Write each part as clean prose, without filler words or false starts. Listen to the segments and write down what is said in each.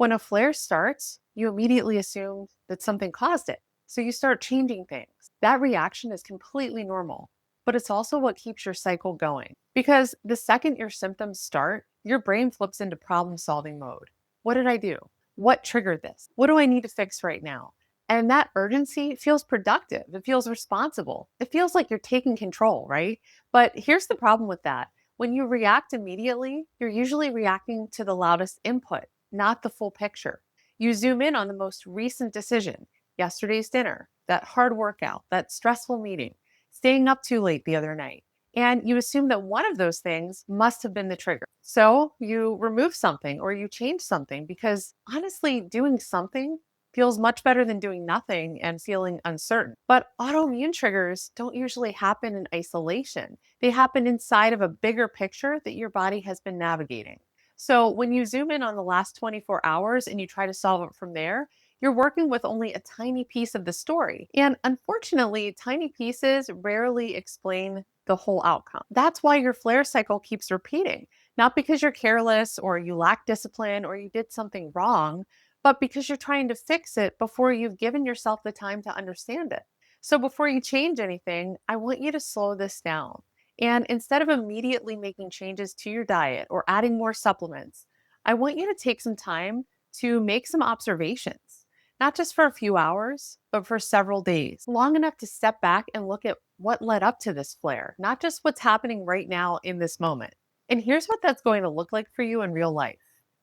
When a flare starts, you immediately assume that something caused it. So you start changing things. That reaction is completely normal, but it's also what keeps your cycle going. Because the second your symptoms start, your brain flips into problem solving mode. What did I do? What triggered this? What do I need to fix right now? And that urgency feels productive. It feels responsible. It feels like you're taking control, right? But here's the problem with that. When you react immediately, you're usually reacting to the loudest input, not the full picture. You zoom in on the most recent decision, yesterday's dinner, that hard workout, that stressful meeting, staying up too late the other night. And you assume that one of those things must have been the trigger. So you remove something or you change something because honestly, doing something feels much better than doing nothing and feeling uncertain. But autoimmune triggers don't usually happen in isolation. They happen inside of a bigger picture that your body has been navigating. So when you zoom in on the last 24 hours and you try to solve it from there, you're working with only a tiny piece of the story. And unfortunately, tiny pieces rarely explain the whole outcome. That's why your flare cycle keeps repeating, not because you're careless or you lack discipline or you did something wrong, but because you're trying to fix it before you've given yourself the time to understand it. So before you change anything, I want you to slow this down. And instead of immediately making changes to your diet or adding more supplements, I want you to take some time to make some observations, not just for a few hours, but for several days, long enough to step back and look at what led up to this flare, not just what's happening right now in this moment. And here's what that's going to look like for you in real life.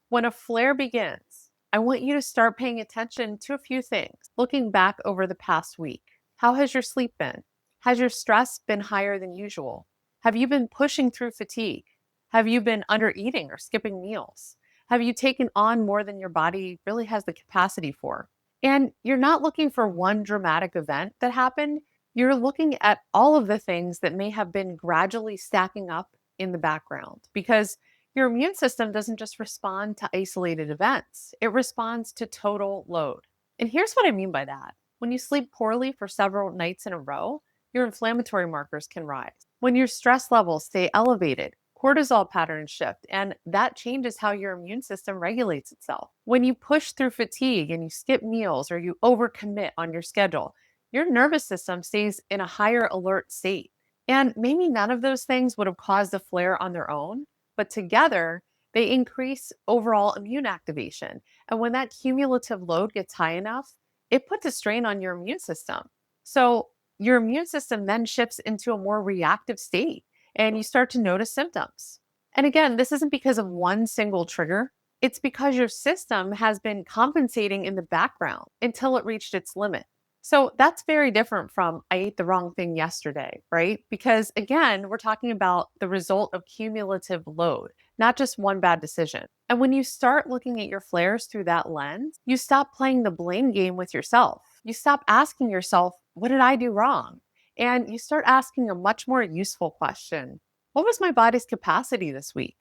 When a flare begins, I want you to start paying attention to a few things, looking back over the past week. How has your sleep been? Has your stress been higher than usual? Have you been pushing through fatigue? Have you been under eating or skipping meals? Have you taken on more than your body really has the capacity for? And you're not looking for one dramatic event that happened. You're looking at all of the things that may have been gradually stacking up in the background because your immune system doesn't just respond to isolated events, it responds to total load. And here's what I mean by that. When you sleep poorly for several nights in a row, your inflammatory markers can rise. When your stress levels stay elevated, cortisol patterns shift, and that changes how your immune system regulates itself. When you push through fatigue and you skip meals or you overcommit on your schedule, your nervous system stays in a higher alert state. And maybe none of those things would have caused a flare on their own, but together they increase overall immune activation. And when that cumulative load gets high enough, it puts a strain on your immune system. So your immune system then shifts into a more reactive state and you start to notice symptoms. And again, this isn't because of one single trigger. It's because your system has been compensating in the background until it reached its limit. So that's very different from I ate the wrong thing yesterday, right? Because again, we're talking about the result of cumulative load, not just one bad decision. And when you start looking at your flares through that lens, you stop playing the blame game with yourself. You stop asking yourself, what did I do wrong? And you start asking a much more useful question. What was my body's capacity this week?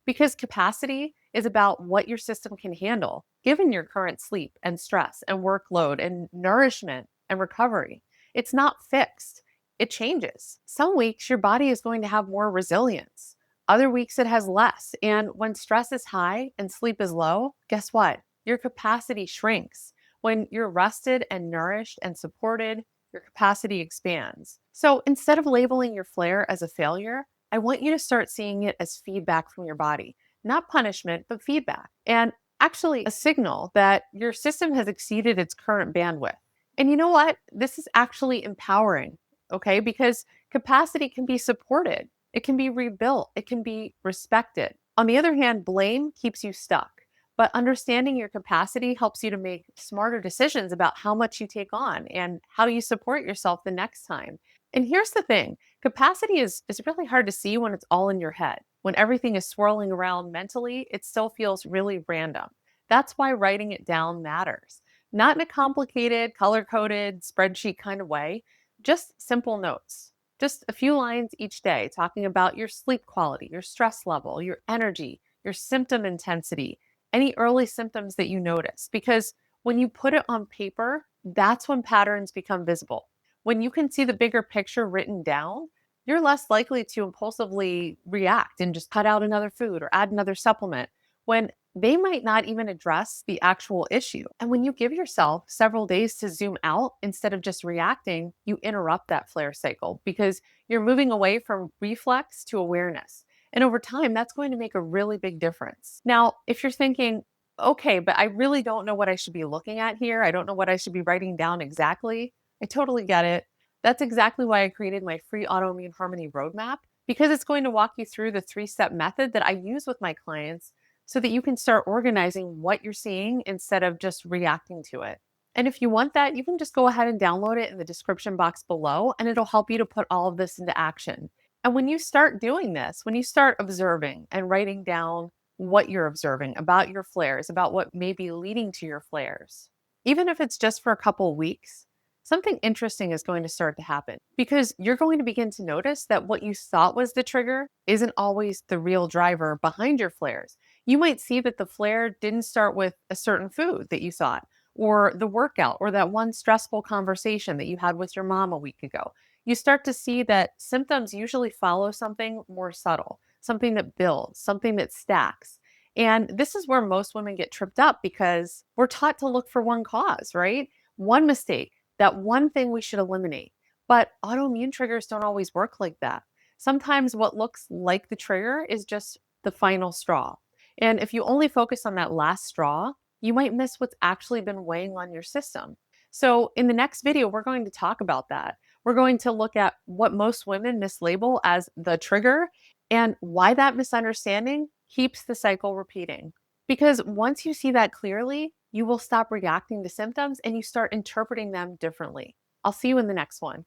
Because capacity is about what your system can handle, given your current sleep and stress and workload and nourishment and recovery. It's not fixed, it changes. Some weeks, your body is going to have more resilience. Other weeks, it has less. And when stress is high and sleep is low, guess what? Your capacity shrinks. When you're rested and nourished and supported, your capacity expands. So instead of labeling your flare as a failure, I want you to start seeing it as feedback from your body, not punishment, but feedback. And actually, a signal that your system has exceeded its current bandwidth. And you know what? This is actually empowering, okay? Because capacity can be supported, it can be rebuilt, it can be respected. On the other hand, blame keeps you stuck. But understanding your capacity helps you to make smarter decisions about how much you take on and how you support yourself the next time. And here's the thing, capacity is really hard to see when it's all in your head. When everything is swirling around mentally, it still feels really random. That's why writing it down matters. Not in a complicated, color coded spreadsheet kind of way, just simple notes. Just a few lines each day talking about your sleep quality, your stress level, your energy, your symptom intensity, any early symptoms that you notice. Because when you put it on paper, that's when patterns become visible. When you can see the bigger picture written down, you're less likely to impulsively react and just cut out another food or add another supplement. when they might not even address the actual issue. And when you give yourself several days to zoom out instead of just reacting, you interrupt that flare cycle because you're moving away from reflex to awareness. And over time, that's going to make a really big difference. Now, if you're thinking, okay, but I really don't know what I should be looking at here, I don't know what I should be writing down exactly, I totally get it. That's exactly why I created my free autoimmune harmony roadmap, because it's going to walk you through the 3-step method that I use with my clients so that you can start organizing what you're seeing instead of just reacting to it. And if you want that, you can just go ahead and download it in the description box below, and it'll help you to put all of this into action. And when you start doing this, when you start observing and writing down what you're observing about your flares, about what may be leading to your flares, even if it's just for a couple of weeks, something interesting is going to start to happen because you're going to begin to notice that what you thought was the trigger isn't always the real driver behind your flares. You might see that the flare didn't start with a certain food that you thought, or the workout, or that one stressful conversation that you had with your mom a week ago. You start to see that symptoms usually follow something more subtle, something that builds, something that stacks. And this is where most women get tripped up because we're taught to look for one cause, right? One mistake, that one thing we should eliminate. But autoimmune triggers don't always work like that. Sometimes what looks like the trigger is just the final straw. And if you only focus on that last straw, you might miss what's actually been weighing on your system. So, in the next video, we're going to talk about that. We're going to look at what most women mislabel as the trigger and why that misunderstanding keeps the cycle repeating. Because once you see that clearly, you will stop reacting to symptoms and you start interpreting them differently. I'll see you in the next one.